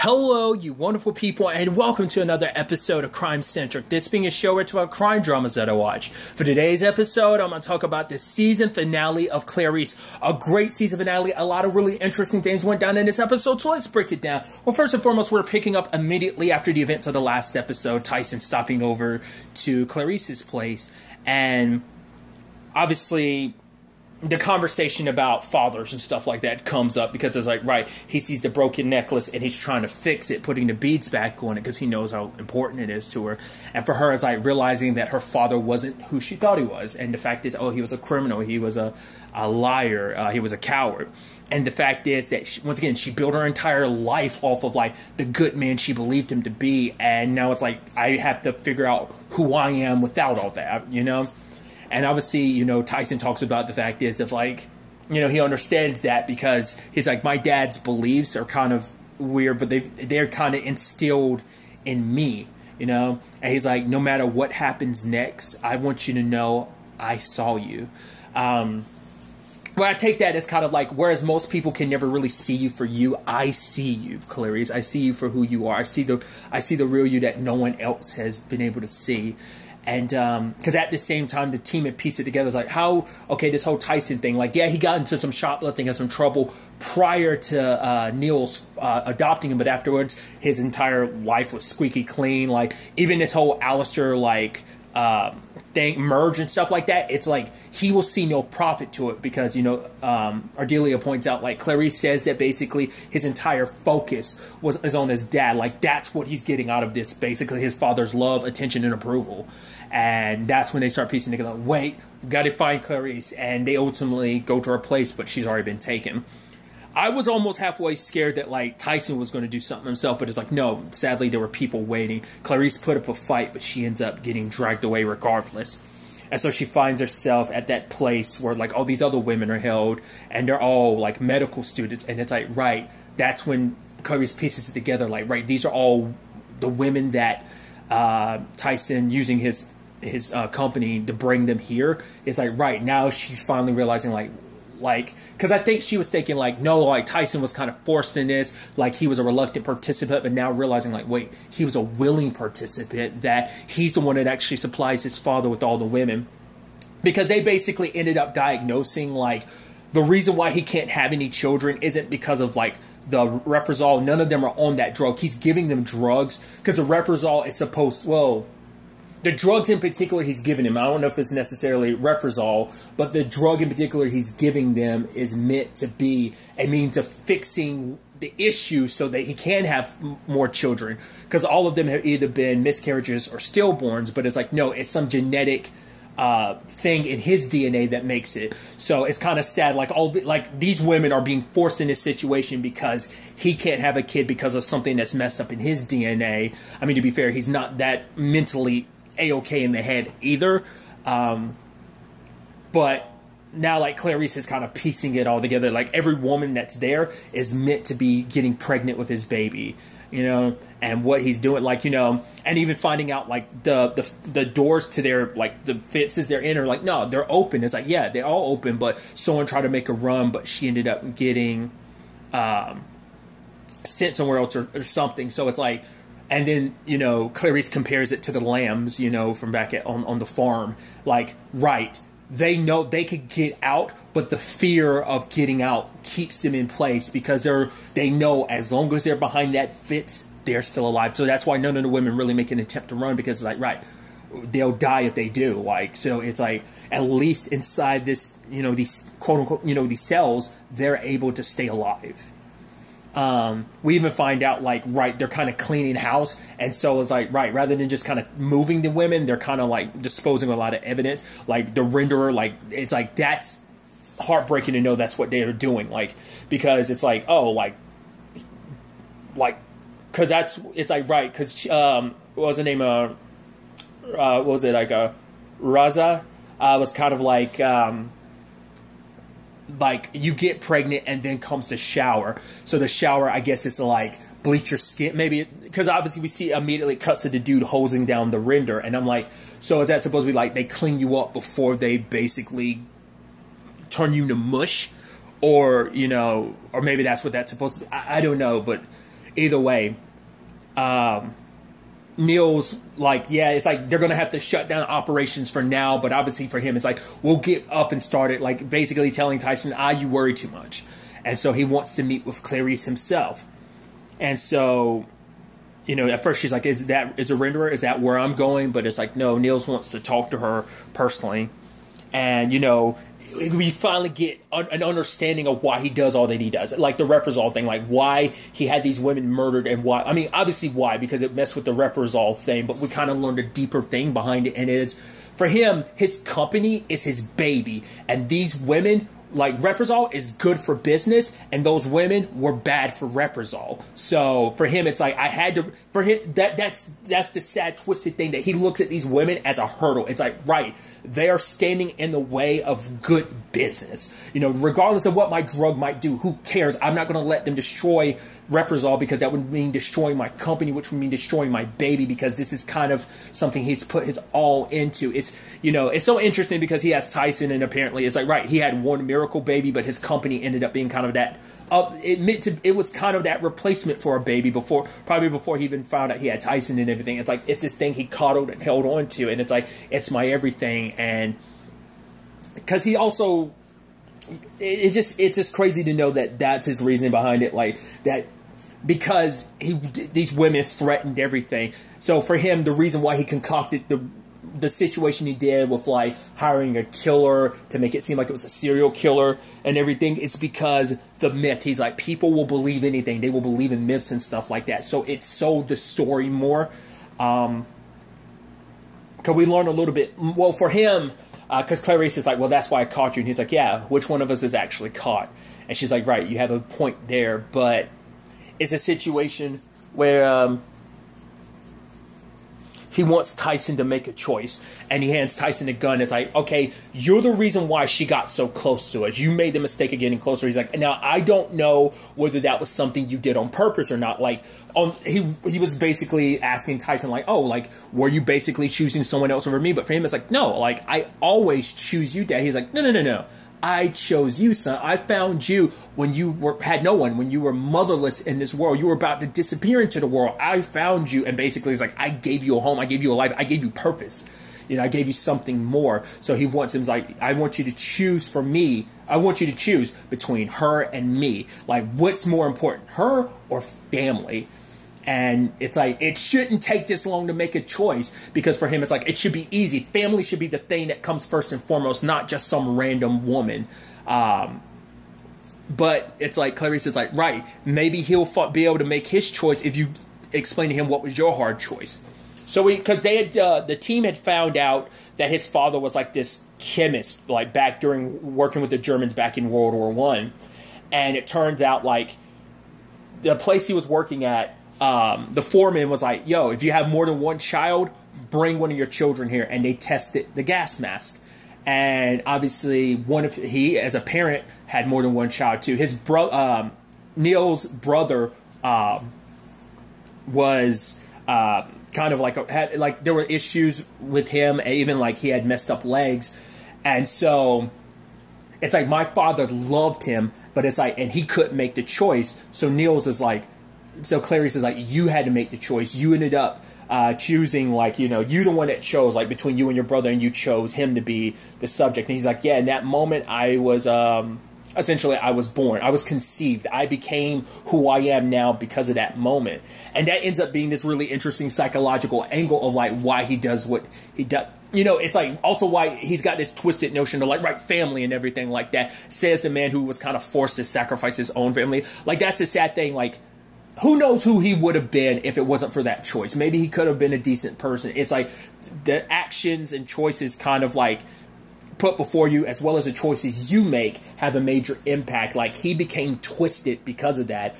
Hello, you wonderful people, and welcome to another episode of Crime Centric. This being a show where I talk about crime dramas that I watch. For today's episode, I'm going to talk about the season finale of Clarice. A great season finale. A lot of really interesting things went down in this episode, so let's break it down. Well, first and foremost, we're picking up immediately after the events of the last episode. Tyson stopping over to Clarice's place, and obviously the conversation about fathers and stuff like that comes up because it's like, right, he sees the broken necklace and he's trying to fix it, putting the beads back on it because he knows how important it is to her. And for her, it's like realizing that her father wasn't who she thought he was. And the fact is, oh, he was a criminal. He was a liar. He was a coward. And the fact is that, once again, she built her entire life off of, like, the good man she believed him to be. And now it's like, I have to figure out who I am without all that, you know? And obviously, you know, Tyson talks about the fact is of, like, you know, he understands that because he's like, my dad's beliefs are kind of weird, but they're kind of instilled in me, you know? And he's like, no matter what happens next, I want you to know I saw you. Well, I take that as kind of like, whereas most people can never really see you for you, I see you, Clarice. I see you for who you are. I see the real you that no one else has been able to see. And because at the same time, the team had pieced it together. It's like, okay, this whole Tyson thing, like, yeah, he got into some shoplifting and some trouble prior to Neil's adopting him, but afterwards, his entire life was squeaky clean. Like, even this whole Alistair, like, thing, merge and stuff like that, it's like, he will see no profit to it because, you know, Ardelia points out, like, Clarice says that basically his entire focus is on his dad. Like, that's what he's getting out of this, basically, his father's love, attention, and approval. And that's when they start piecing together, wait, we got to find Clarice. And they ultimately go to her place, but she's already been taken. I was almost halfway scared that, like, Tyson was going to do something himself, but it's like, no, sadly, there were people waiting. Clarice put up a fight, but she ends up getting dragged away regardless. And so she finds herself at that place where, like, all these other women are held, and they're all, like, medical students. And it's like, right, that's when Clarice pieces it together. Like, right, these are all the women that Tyson, using his company to bring them here. It's like, right, now she's finally realizing, like, because I think she was thinking, like, no, like, Tyson was kind of forced in this, like, he was a reluctant participant, but now realizing, like, wait, he was a willing participant, that he's the one that actually supplies his father with all the women. Because they basically ended up diagnosing, like, the reason why he can't have any children isn't because of, like, the Reprisol. None of them are on that drug. He's giving them drugs because the Reprisol is supposed, well, the drugs in particular he's giving them, I don't know if it's necessarily Reprisol, but the drug in particular he's giving them is meant to be a means of fixing the issue so that he can have more children. Because all of them have either been miscarriages or stillborns, but it's like, no, it's some genetic thing in his DNA that makes it. So it's kind of sad. Like, these women are being forced in this situation because he can't have a kid because of something that's messed up in his DNA. I mean, to be fair, he's not that mentally A-okay in the head either. But now, like, Clarice is kind of piecing it all together. Like, every woman that's there is meant to be getting pregnant with his baby, you know, and what he's doing, like, you know, and even finding out, like, the doors to their, like, the fences they're in are like, no, they're open. It's like, yeah, they're all open, but someone tried to make a run, but she ended up getting sent somewhere else or something. So it's like, and then, you know, Clarice compares it to the lambs, you know, from back on the farm. Like, right, they know they could get out, but the fear of getting out keeps them in place because they know as long as they're behind that fence, they're still alive. So that's why none of the women really make an attempt to run because it's like, right, they'll die if they do. Like, so it's like, at least inside this, you know, these quote unquote, you know, these cells, they're able to stay alive. We even find out, like, right, they're kind of cleaning house, and so it's like, right, rather than just kind of moving the women, they're kind of, like, disposing of a lot of evidence, like, the renderer, like, it's like, that's heartbreaking to know that's what they're doing, like, because it's like, oh, like, because it's like, right, because, what was the name, what was it, like, Raza, was kind of like, you get pregnant and then comes the shower. So the shower, I guess, is to, like, bleach your skin. Maybe, because obviously we see immediately cuts to the dude holding down the render. And I'm like, so is that supposed to be like they clean you up before they basically turn you to mush? Or, you know, or maybe that's what that's supposed to be. I don't know. But either way, Neil's like, yeah, it's like they're going to have to shut down operations for now. But obviously for him, it's like, we'll get up and start it. Like basically telling Tyson, you worry too much. And so he wants to meet with Clarice himself. And so, you know, at first she's like, is a renderer? Is that where I'm going? But it's like, no, Niels wants to talk to her personally. And, you know, we finally get an understanding of why he does all that he does. Like the Reprisal thing, like why he had these women murdered and why. I mean, obviously why, because it messed with the Reprisal thing, but we kind of learned a deeper thing behind it. And it is, for him, his company is his baby. And these women, like Reprisal is good for business, and those women were bad for Reprisal. So for him, it's like I had to. For him, that's the sad, twisted thing that he looks at these women as a hurdle. It's like, right, they are standing in the way of good business. You know, regardless of what my drug might do, who cares? I'm not going to let them destroy Reprisal, because that would mean destroying my company, which would mean destroying my baby, because this is kind of something he's put his all into. It's, you know, it's so interesting because he has Tyson, and apparently it's like, right, he had one miracle baby, but his company ended up being kind of that, it was kind of that replacement for a baby probably before he even found out he had Tyson and everything. It's like, it's this thing he coddled and held on to, and it's like, it's my everything. And because he also, it's just crazy to know that that's his reason behind it, like that, because these women threatened everything. So for him, the reason why he concocted the situation he did with like hiring a killer to make it seem like it was a serial killer and everything, it's because the myth. He's like, people will believe anything. They will believe in myths and stuff like that. So it sold the story more. Because we learn a little bit, well, for him, because Clarice is like, well, that's why I caught you. And he's like, yeah, which one of us is actually caught? And she's like, right, you have a point there, but it's a situation where he wants Tyson to make a choice, and he hands Tyson a gun. It's like, okay, you're the reason why she got so close to us. You made the mistake of getting closer. He's like, now I don't know whether that was something you did on purpose or not. Like, he was basically asking Tyson, like, oh, like, were you basically choosing someone else over me? But for him, it's like, no, like, I always choose you, Dad. He's like, no. I chose you, son. I found you when you had no one, when you were motherless in this world. You were about to disappear into the world. I found you, and basically it's like, I gave you a home, I gave you a life, I gave you purpose. You know, I gave you something more. So he wants him, like, I want you to choose for me. I want you to choose between her and me. Like, what's more important, her or family? And it's like, it shouldn't take this long to make a choice, because for him, it's like, it should be easy. Family should be the thing that comes first and foremost, not just some random woman. But it's like, Clarice is like, right, maybe he'll be able to make his choice if you explain to him what was your hard choice. So because they had, the team had found out that his father was like this chemist, like back during working with the Germans back in World War I. And it turns out like the place he was working at, the foreman was like, yo, if you have more than one child, bring one of your children here. And they tested the gas mask. And obviously he, as a parent, had more than one child too. His Neil's brother, was, kind of like, there were issues with him, and even like he had messed up legs. And so it's like, my father loved him, but it's like, and he couldn't make the choice. So Niels is like, so Clarice is like, you had to make the choice. You ended up choosing, like, you know, you the one that chose, like, between you and your brother, and you chose him to be the subject. And he's like, yeah, in that moment, I was, essentially, I was born. I was conceived. I became who I am now because of that moment. And that ends up being this really interesting psychological angle of, like, why he does what he does. You know, it's like also why he's got this twisted notion of, like, right, family and everything like that. Says the man who was kind of forced to sacrifice his own family. Like, that's the sad thing, like, who knows who he would have been if it wasn't for that choice. Maybe he could have been a decent person. It's like the actions and choices kind of like put before you, as well as the choices you make, have a major impact. Like, he became twisted because of that.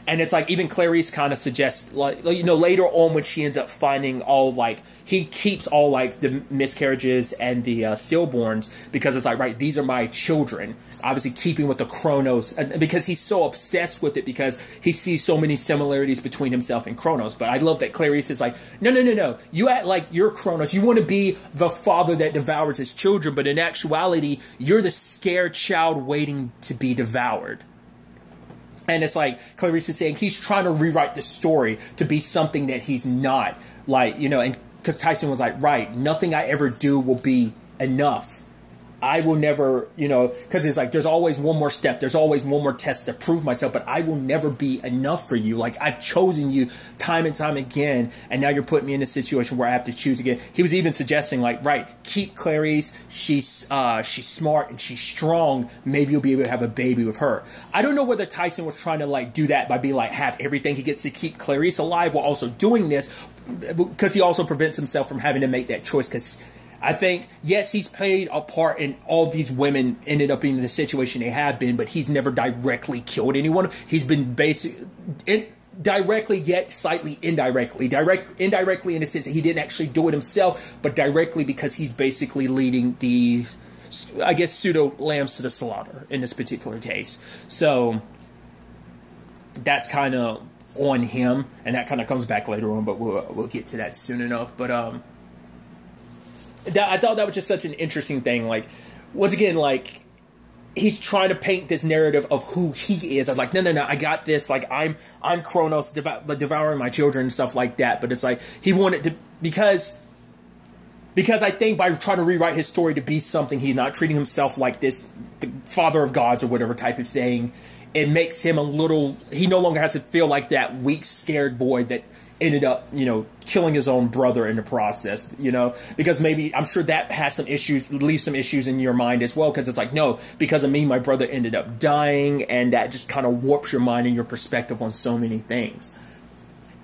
And it's like, even Clarice kind of suggests, like, you know, later on when she ends up finding all, like, he keeps all, like, the miscarriages and the stillborns, because it's like, right, these are my children. Obviously keeping with the Chronos, and because he's so obsessed with it, because he sees so many similarities between himself and Chronos. But I love that Clarice is like, no. You act like you're Chronos. You want to be the father that devours his children, but in actuality, you're the scared child waiting to be devoured. And it's like Clarice is saying he's trying to rewrite the story to be something that he's not. Like, you know, and because Tyson was like, right, nothing I ever do will be enough. I will never, you know, because it's like there's always one more step. There's always one more test to prove myself, but I will never be enough for you. Like, I've chosen you time and time again, and now you're putting me in a situation where I have to choose again. He was even suggesting, like, right, keep Clarice. She's smart and she's strong. Maybe you'll be able to have a baby with her. I don't know whether Tyson was trying to, like, do that by being like, have everything he gets to keep Clarice alive while also doing this, because he also prevents himself from having to make that choice. Because I think, yes, he's played a part in all these women ended up being in the situation they have been, but he's never directly killed anyone. He's been directly yet slightly indirectly. Indirectly in the sense that he didn't actually do it himself, but directly because he's basically leading the, I guess, pseudo lambs to the slaughter in this particular case. So that's kind of on him, and that kind of comes back later on, but we'll get to that soon enough. But I thought that was just such an interesting thing. Like, once again, like, he's trying to paint this narrative of who he is. I'm like, no, I got this. Like, I'm Kronos, devouring my children and stuff like that. But it's like, he wanted to, because I think by trying to rewrite his story to be something, he's not treating himself like this, the father of gods or whatever type of thing. It makes him a little, he no longer has to feel like that weak, scared boy that ended up, you know, killing his own brother in the process, you know, because maybe, I'm sure that has some issues, leaves some issues in your mind as well, because it's like, no, because of me, my brother ended up dying, and that just kind of warps your mind and your perspective on so many things.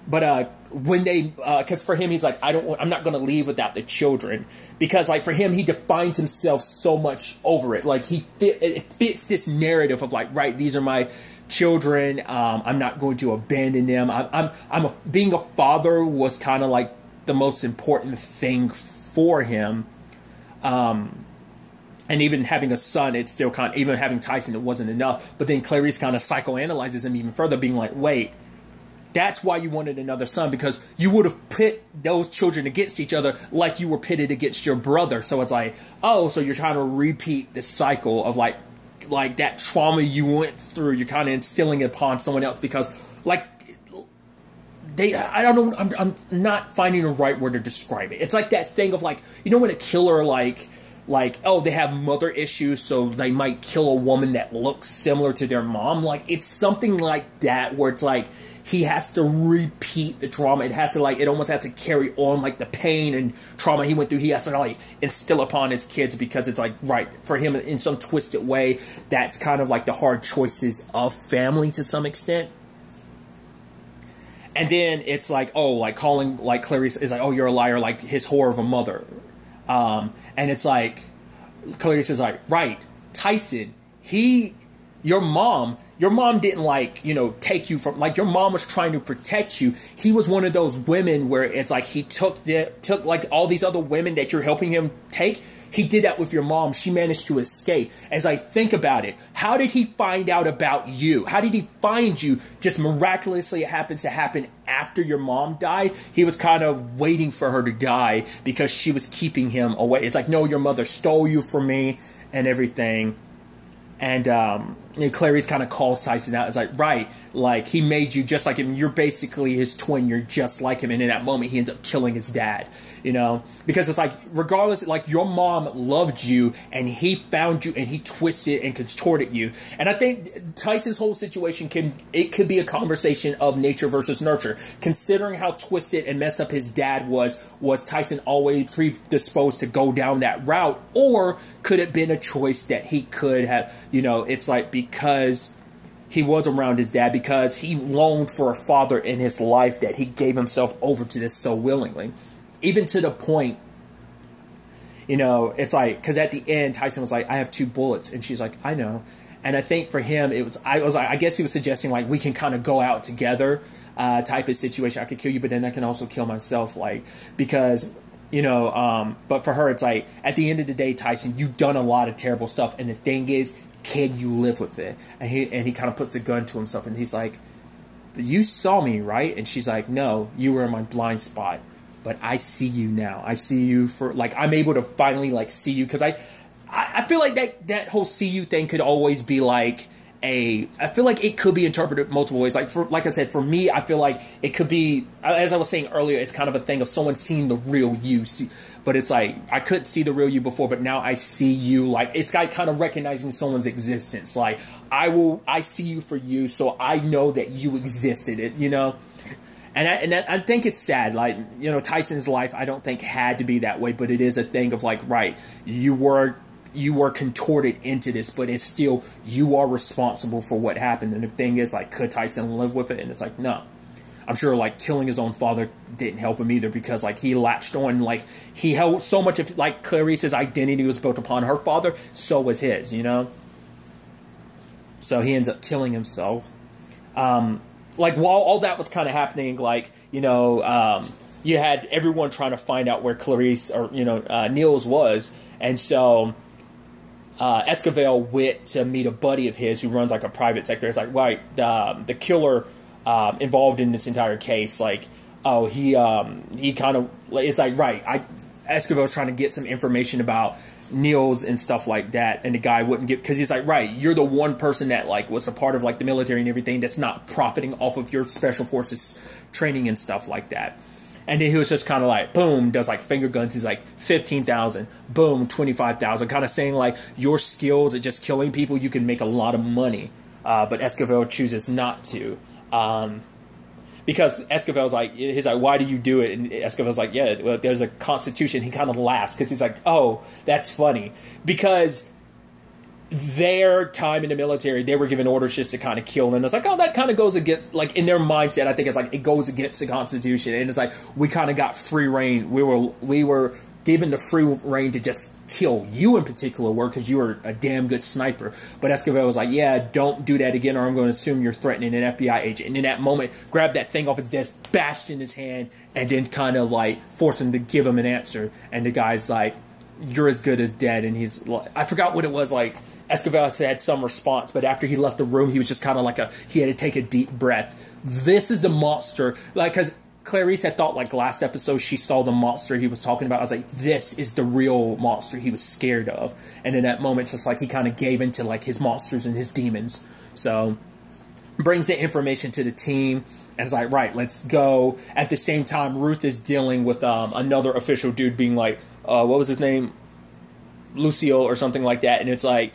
But when they, because for him, he's like, I'm not going to leave without the children, because like for him, he defines himself so much over it. Like it fits this narrative of like, right, these are my children. I'm not going to abandon them. Being a father was kind of like the most important thing for him. And even having a son, it's still kind of, even having Tyson, it wasn't enough. But then Clarice kind of psychoanalyzes him even further, being like, wait, that's why you wanted another son, because you would have pit those children against each other like you were pitted against your brother. So it's like, oh, so you're trying to repeat the cycle of like that trauma you went through, you're kind of instilling it upon someone else, because like I don't know, I'm not finding the right word to describe it. It's like that thing of like, you know, when a killer like, oh, they have mother issues, so they might kill a woman that looks similar to their mom. Like, it's something like that, where it's like, he has to repeat the trauma. It has to like, it almost has to carry on like the pain and trauma he went through. He has to like instill upon his kids, because it's like, right, for him in some twisted way, that's kind of like the hard choices of family to some extent. And then it's like, oh, like calling like Clarice is like, oh, you're a liar, like his whore of a mother. And it's like, Clarice is like, right, Tyson, your mom didn't like, you know, take you from, like, your mom was trying to protect you. He was one of those women where it's like he took like all these other women that you're helping him take. He did that with your mom. She managed to escape. As I think about it, how did he find out about you? How did he find you? Just miraculously, it happens to happen after your mom died. He was kind of waiting for her to die because she was keeping him away. It's like, no, your mother stole you from me and everything. And Clarice kind of calls Tyson out. It's like, right, like, he made you just like him. You're basically his twin. You're just like him. And in that moment, he ends up killing his dad, you know? Because it's like, regardless, like, your mom loved you, and he found you, and he twisted and contorted you. And I think Tyson's whole situation could be a conversation of nature versus nurture. Considering how twisted and messed up his dad was Tyson always predisposed to go down that route? Or could it have been a choice that he could have, you know, it's like, because he was around his dad, because he longed for a father in his life, that he gave himself over to this so willingly. Even to the point, you know, it's like, because at the end, Tyson was like, I have 2 bullets. And she's like, I know. And I think for him, I guess he was suggesting, like, we can kind of go out together type of situation. I could kill you, but then I can also kill myself, like, because, you know, but for her, it's like, at the end of the day, Tyson, you've done a lot of terrible stuff. And the thing is, can you live with it? And he kind of puts the gun to himself, and he's like, you saw me, right? And she's like, no, you were in my blind spot, but I see you now. I see you for, like, I'm able to finally, like, see you, because I feel like that whole see you thing could always be like I feel like it could be interpreted multiple ways. Like I said, for me, I feel like it could be, as I was saying earlier, it's kind of a thing of someone seeing the real you. But it's like, I couldn't see the real you before, but now I see you. Like, it's like kind of recognizing someone's existence. Like, I see you for you, so I know that you existed, you know? And I think it's sad. Like, you know, Tyson's life, I don't think had to be that way, but it is a thing of like, right, you were contorted into this, but it's still, you are responsible for what happened. And the thing is, like, could Tyson live with it? And it's like, no. I'm sure, like, killing his own father didn't help him either, because, like, he latched on, like, he held so much of, like, Clarice's identity was built upon her father, so was his, you know? So he ends up killing himself. Like, while all that was kind of happening, like, you know, you had everyone trying to find out where Clarice, or, you know, Niels was, and so Esquivel went to meet a buddy of his who runs, like, a private sector. It's like, right, the killer involved in this entire case, like, oh, he kind of, it's like, right, Esquivel was trying to get some information about Niels and stuff like that, and the guy wouldn't get, because he's like, right, you're the one person that, like, was a part of, like, the military and everything that's not profiting off of your special forces training and stuff like that. And then he was just kind of like, boom, does like finger guns. He's like 15,000, boom, 25,000, kind of saying like, your skills at just killing people, you can make a lot of money. But Esquivel chooses not to. Because Esquivel's like, he's like, why do you do it? And Esquivel's like, yeah, well, there's a constitution. He kind of laughs because he's like, oh, that's funny. Because their time in the military, they were given orders just to kind of kill them. It's like, oh, that kind of goes against, like, in their mindset, I think it's like, it goes against the Constitution. And it's like, we kind of got free reign. We were given the free reign to just kill. You in particular were, because you were a damn good sniper. But Esquivel was like, yeah, don't do that again, or I'm going to assume you're threatening an FBI agent. And in that moment, grabbed that thing off his desk, bashed in his hand, and then kind of like forced him to give him an answer. And the guy's like, you're as good as dead. And he's like, I forgot what it was, like, Esquivel had some response, but after he left the room, he was just kind of like he had to take a deep breath. This is the monster, like, because Clarice had thought, like, last episode she saw the monster he was talking about. I was like, this is the real monster he was scared of. And in that moment, it's just like he kind of gave into, like, his monsters and his demons. So, brings the information to the team, and it's like, right, let's go. At the same time, Ruth is dealing with another official dude being like, what was his name? Lucille or something like that. And it's like,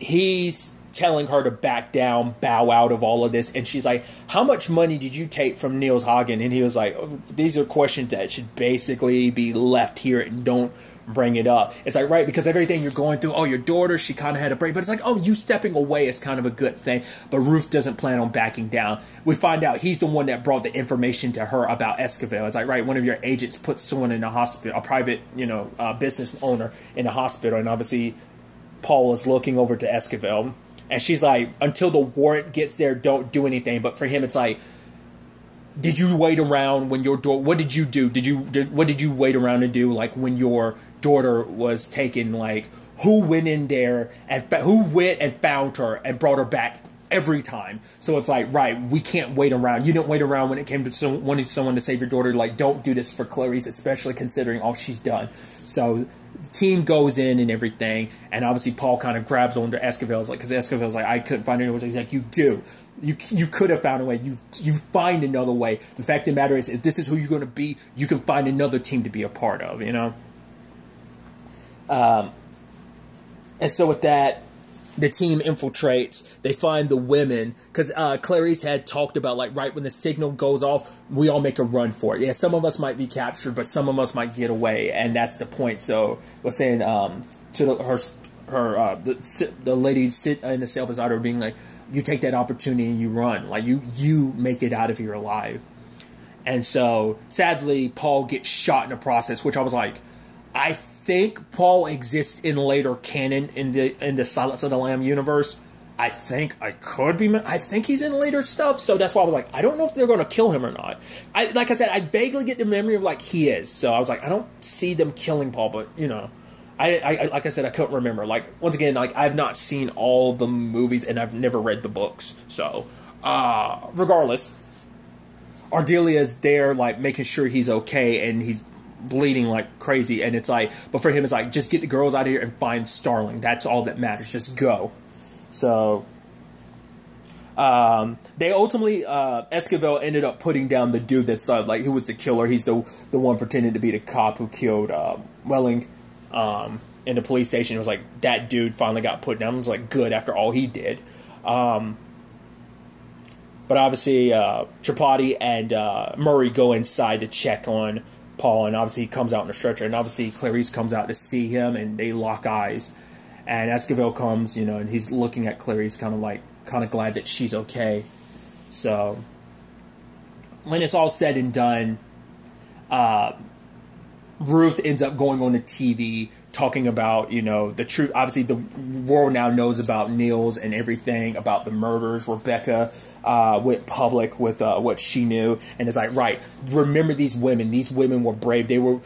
he's telling her to back down, bow out of all of this. And she's like, how much money did you take from Niels Hagen? And he was like, oh, these are questions that should basically be left here and don't bring it up. It's like, right, because everything you're going through, oh, your daughter, she kind of had a break. But it's like, oh, you stepping away is kind of a good thing. But Ruth doesn't plan on backing down. We find out he's the one that brought the information to her about Esquivel. It's like, right, one of your agents puts someone in a hospital, a private, you know, business owner in a hospital. And obviously Paul is looking over to Esquivel. And she's like, until the warrant gets there, don't do anything. But for him, it's like, did you wait around when your daughter, what did you do? What did you wait around to do? Like, when your daughter was taken, like, who went in there and who went and found her and brought her back every time? So it's like, right, we can't wait around. You didn't wait around when it came to wanting someone to save your daughter. Like, don't do this for Clarice, especially considering all she's done. So the team goes in and everything, and obviously Paul kind of grabs onto Esquivel's, like, because Esquivel's like, I couldn't find anyone. He's like, you do. You could have found a way. You find another way. The fact of the matter is, if this is who you're going to be, you can find another team to be a part of, you know? And so with that, the team infiltrates. They find the women, because Clarice had talked about, like, right when the signal goes off, we all make a run for it. Yeah, some of us might be captured, but some of us might get away, and that's the point. So we're saying to the lady sit in the cell beside her, being like, you take that opportunity and you run. Like, you make it out of here alive. And so, sadly, Paul gets shot in the process, which I was like, I think Paul exists in later canon in the Silence of the Lamb universe. I think he's in later stuff. So that's why I was like, I don't know if they're going to kill him or not. Like I said, I vaguely get the memory of, like, he is. So I was like, I don't see them killing Paul, but, you know, I like I said, I couldn't remember. Like, once again, like, I've not seen all the movies and I've never read the books. So, regardless, Ardelia's there, like, making sure he's okay, and he's bleeding like crazy. And it's like, but for him, it's like, just get the girls out of here and find Starling. That's all that matters. Just go. So They ultimately, Esquivel ended up putting down the dude that's like, who was the killer. He's the one pretending to be the cop who killed Welling in the police station. It was like, that dude finally got put down. It was like, good, after all he did. But obviously, Tripathi and Murray go inside to check on Paul, and obviously he comes out in a stretcher, and obviously Clarice comes out to see him, and they lock eyes. And Esquivel comes, you know, and he's looking at Clarice, kind of glad that she's okay. So when it's all said and done, Ruth ends up going on the TV talking about, you know, the truth. Obviously, the world now knows about Niels and everything about the murders. Rebecca went public with what she knew, and it's like, right, remember these women. These women were brave. They were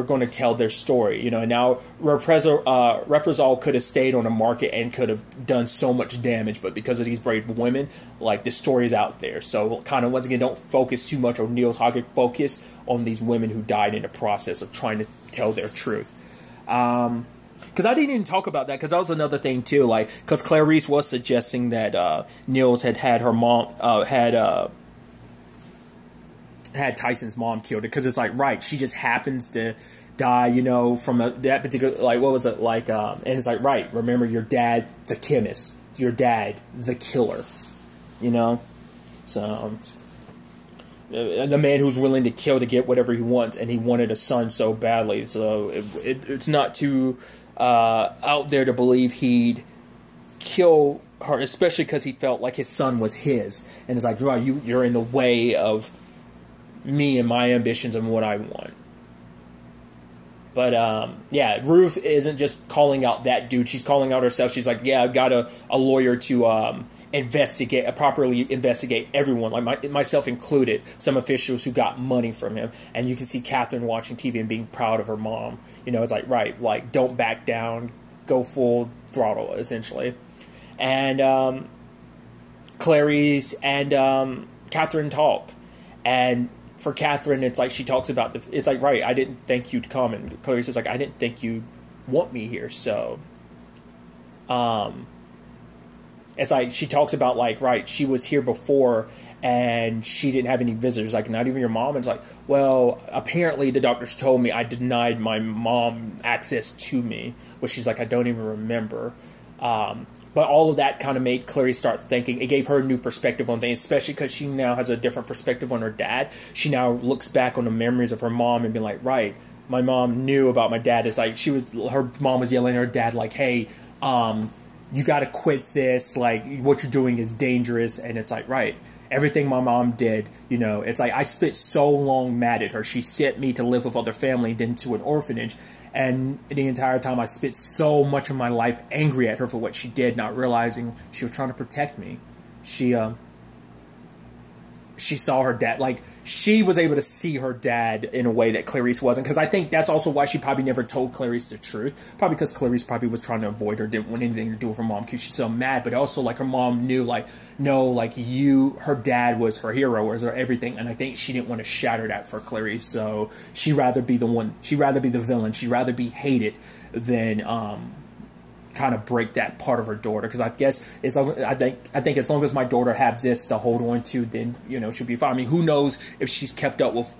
going to tell their story, you know. And now Reprisal could have stayed on the market and could have done so much damage, but because of these brave women, like, the story is out there. So kind of, once again, don't focus too much on Niels Hoggett. Focus on these women who died in the process of trying to tell their truth. Because I didn't even talk about that, because that was another thing too. Like, because Clarice was suggesting that Niels had her mom had Tyson's mom killed, because it's like, right, she just happens to die, you know, from that particular, like, what was it, like, and it's like, right, remember your dad, the chemist, your dad, the killer, you know. So the man who's willing to kill to get whatever he wants, and he wanted a son so badly, so it's not too out there to believe he'd kill her, especially because he felt like his son was his, and it's like, right, you're in the way of me and my ambitions and what I want. But yeah, Ruth isn't just calling out that dude, she's calling out herself. She's like, yeah, I've got a lawyer to properly investigate everyone, like myself included, some officials who got money from him. And you can see Catherine watching TV and being proud of her mom. You know, it's like, right, like, don't back down, go full throttle, essentially. And Clarice and Catherine talk, and for Catherine, it's like, she talks about it's like, right, I didn't think you'd come, and Clarice is like, I didn't think you'd want me here. So it's like, she talks about, like, right, she was here before and she didn't have any visitors, like, not even your mom. And it's like, well, apparently the doctors told me I denied my mom access to me, which she's like, I don't even remember. But all of that kind of made Clarice start thinking. It gave her a new perspective on things, especially because she now has a different perspective on her dad. She now looks back on the memories of her mom and be like, right, my mom knew about my dad. It's like, her mom was yelling at her dad, like, hey, you got to quit this. Like, what you're doing is dangerous. And it's like, right, everything my mom did, you know, it's like, I spent so long mad at her. She sent me to live with other family, then to an orphanage. And the entire time I spent so much of my life angry at her for what she did, not realizing she was trying to protect me. She saw her dad, like, she was able to see her dad in a way that Clarice wasn't. Because I think that's also why she probably never told Clarice the truth. Probably because Clarice probably was trying to avoid her, didn't want anything to do with her mom because she's so mad. But also, like, her mom knew, like, no, like, her dad was her hero, was her everything. And I think she didn't want to shatter that for Clarice. So she'd rather be the villain. She'd rather be hated than kind of break that part of her daughter, because I guess I think as long as my daughter has this to hold on to, then, you know, she'll be fine. I mean, who knows if she's kept up with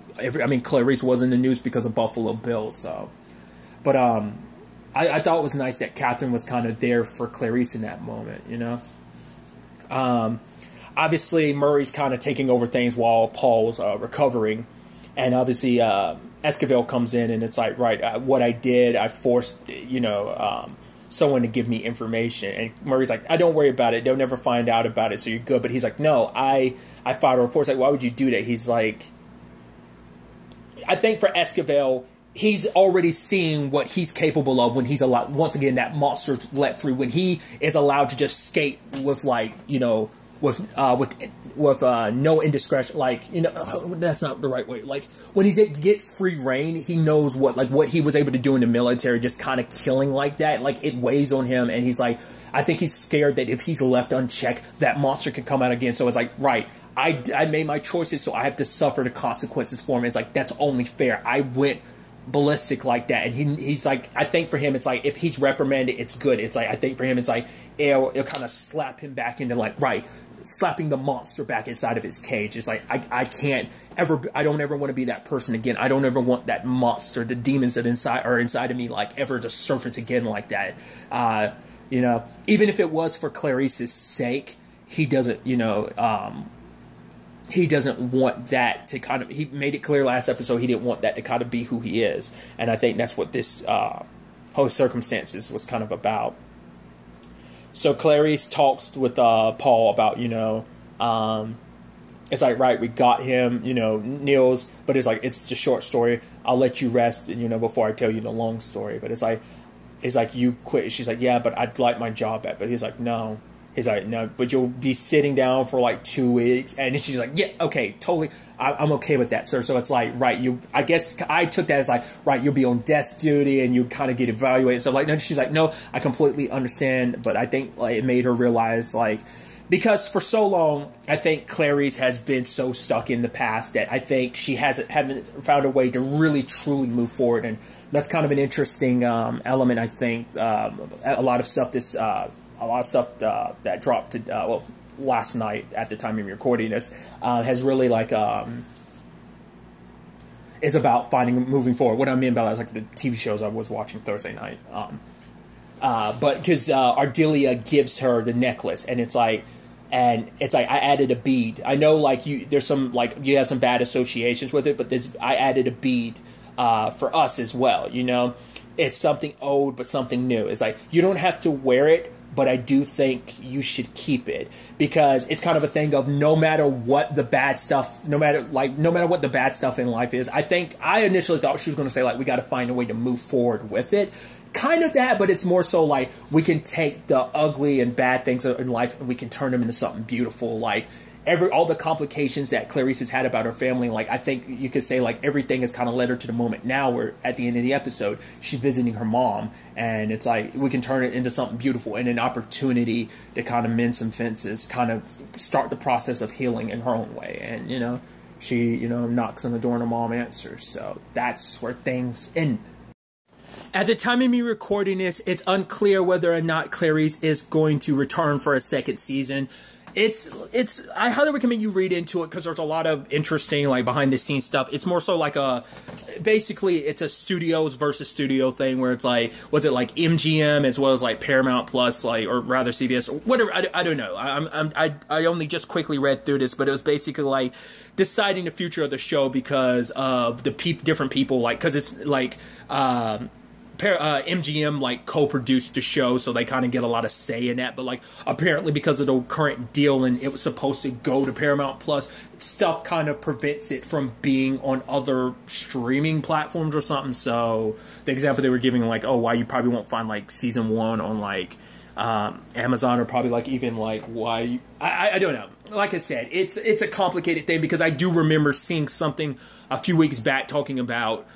Clarice was in the news because of Buffalo Bill. So, but I thought it was nice that Catherine was kind of there for Clarice in that moment, you know. Obviously Murray's kind of taking over things while Paul's recovering, and obviously Esquivel comes in, and it's like, right, what I did, I forced, you know, someone to give me information. And Murray's like, don't worry about it, they'll never find out about it, so you're good. But he's like, no, I filed a report. It's like, why would you do that? He's like, I think for Esquivel, he's already seeing what he's capable of when he's allowed, once again, that monster's let free, when he is allowed to just skate with, like, you know, with no indiscretion, like, you know, that's not the right way. Like, when he gets free reign, he knows what he was able to do in the military, just kind of killing like that. Like, it weighs on him, and he's like, I think he's scared that if he's left unchecked, that monster can come out again. So it's like, right, I made my choices, so I have to suffer the consequences for him. It's like, that's only fair. I went ballistic like that, and he's like, I think for him it's like if he's reprimanded, it's good. It's like I think for him it's like it'll kind of slap him back into like slapping the monster back inside of his cage. It's like I can't ever, I don't ever want to be that person again. I don't ever want that monster, the demons that are inside of me, like ever to surface again like that. You know, even if it was for Clarice's sake, he doesn't, you know, he doesn't want that to kind of, he made it clear last episode he didn't want that to kind of be who he is. And I think that's what this whole circumstances was kind of about. So Clarice talks with Paul about, you know, it's like, right, we got him, you know, Niels, but it's like, it's a short story. I'll let you rest, you know, before I tell you the long story. But it's like you quit. She's like, yeah, but I'd like my job back. But he's like, no. He's like, no, but you'll be sitting down for like 2 weeks. And she's like, yeah, okay, totally. I'm okay with that, sir. So it's like, right, I guess I took that as like, right, you'll be on desk duty and you kind of get evaluated. So like, no, she's like, no, I completely understand. But I think like it made her realize like, because for so long, I think Clarice has been so stuck in the past that I think she haven't found a way to really truly move forward. And that's kind of an interesting element, I think. A lot of stuff that dropped to, last night at the time of recording this has really like is about moving forward. What I mean by that is like the TV shows I was watching Thursday night. But because Ardelia gives her the necklace, and it's like I added a bead. I know like there's some like you have some bad associations with it, but I added a bead for us as well. You know, it's something old but something new. It's like you don't have to wear it, but I do think you should keep it because it's kind of a thing of no matter what the bad stuff in life is. I think I initially thought she was going to say like we got to find a way to move forward with it. Kind of that, but it's more so like we can take the ugly and bad things in life and we can turn them into something beautiful. Like all the complications that Clarice has had about her family, like I think you could say like everything has kind of led her to the moment now where at the end of the episode she's visiting her mom, and it's like we can turn it into something beautiful and an opportunity to kind of mend some fences, kind of start the process of healing in her own way. And you know, she knocks on the door and her mom answers, so that's where things end. At the time of me recording this, it's unclear whether or not Clarice is going to return for a second season. I highly recommend you read into it because there's a lot of interesting like behind the scenes stuff. It's more so like basically it's a studios versus studio thing where it's like, was it like MGM as well as like Paramount Plus, like, or rather CBS or whatever. I don't know. I only just quickly read through this, but it was basically like deciding the future of the show because of the different people, like, cause it's like, MGM like co-produced the show, so they kind of get a lot of say in that. But like apparently because of the current deal and it was supposed to go to Paramount Plus, stuff kind of prevents it from being on other streaming platforms or something. So the example they were giving like, oh, why you probably won't find like season 1 on like Amazon, or probably like even like why I don't know. Like I said, it's a complicated thing because I do remember seeing something a few weeks back talking about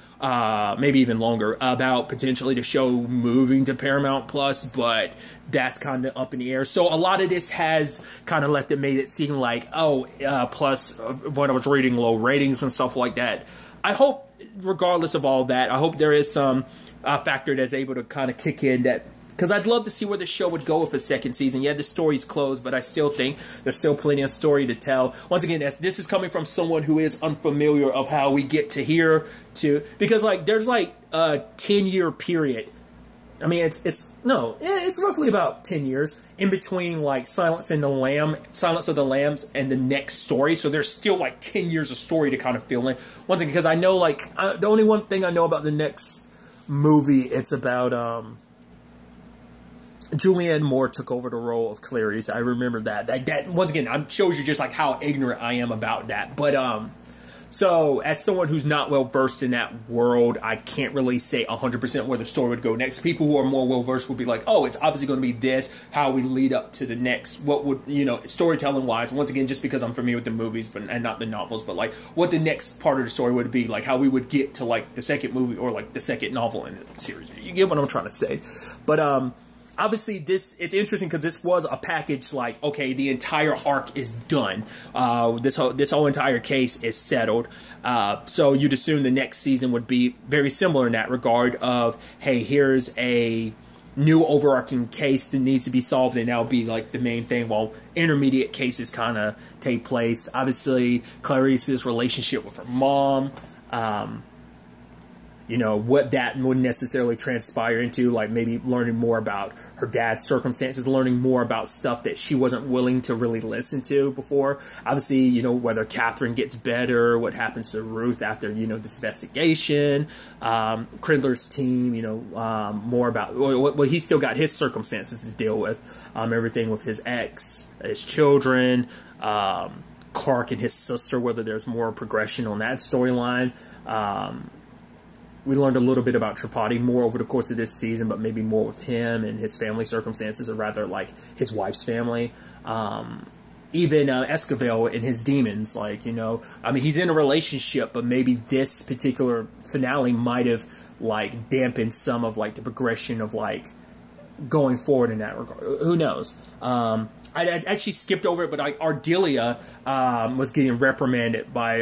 maybe even longer, about potentially the show moving to Paramount Plus, but that's kind of up in the air. So a lot of this has kind of made it seem like, plus when I was reading low ratings and stuff like that. I hope, regardless of all that, I hope there is some factor that's able to kind of kick in that. Because I'd love to see where the show would go with a second season. Yeah, the story's closed, but I still think there's still plenty of story to tell. Once again, this is coming from someone who is unfamiliar of how we get to here to, because like there's like a 10-year period. I mean, it's roughly about 10 years in between like Silence of the Lambs and the next story. So there's still like 10 years of story to kind of fill in. Once again, because I know like the only one thing I know about the next movie, it's about Julianne Moore took over the role of Clarice. I remember that. That once again, shows you just like how ignorant I am about that. But so as someone who's not well versed in that world, I can't really say 100% where the story would go next. People who are more well versed would be like, oh, it's obviously going to be this. How we lead up to the next. What would storytelling wise? Once again, just because I'm familiar with the movies and not the novels, but like what the next part of the story would be, like how we would get to like the second movie or like the second novel in the series. You get what I'm trying to say? But obviously it's interesting because this was a package like, okay, the entire arc is done. This whole entire case is settled. So you'd assume the next season would be very similar in that regard of, hey, here's a new overarching case that needs to be solved, and that'll be like the main thing while intermediate cases kind of take place. Obviously, Clarice's relationship with her mom, you know, what that wouldn't necessarily transpire into, like maybe learning more about her dad's circumstances, learning more about stuff that she wasn't willing to really listen to before. Obviously, you know, whether Catherine gets better, what happens to Ruth after, you know, this investigation, Cridler's team, you know, more about, well, he's still got his circumstances to deal with, everything with his ex, his children, Clark and his sister, whether there's more progression on that storyline. We learned a little bit about Tripathi more over the course of this season, but maybe more with him and his family circumstances, or rather like his wife's family. Even Esquivel and his demons, like, you know, I mean, he's in a relationship, but maybe this particular finale might have like dampened some of like the progression of like going forward in that regard. Who knows? I actually skipped over it, but Ardelia was getting reprimanded by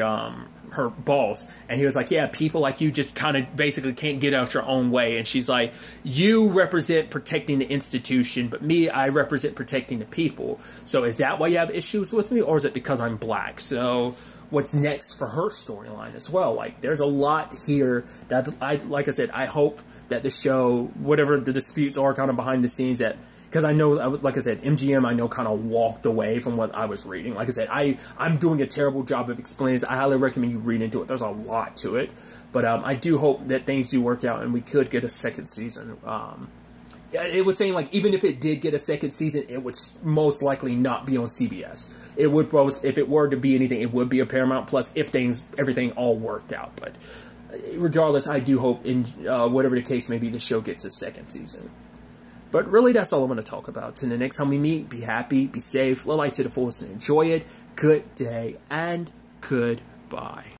her boss, and he was like, yeah, people like you just kind of basically can't get out your own way. And she's like, you represent protecting the institution, but me, I represent protecting the people. So is that why you have issues with me, or is it because I'm black? So what's next for her storyline as well? Like, there's a lot here that like I said, I hope that the show, whatever the disputes are kind of behind the scenes, that, because I know, like I said, MGM, I know, kind of walked away from what I was reading. Like I said, I'm doing a terrible job of explaining this. I highly recommend you read into it. There's a lot to it. But I do hope that things do work out and we could get a second season. It was saying, like, even if it did get a second season, it would most likely not be on CBS. It would, if it were to be anything, it would be a Paramount Plus if everything all worked out. But regardless, I do hope, in whatever the case may be, the show gets a second season. But really, that's all I'm going to talk about. Till the next time we meet, be happy, be safe, live life to the fullest, and enjoy it. Good day, and goodbye.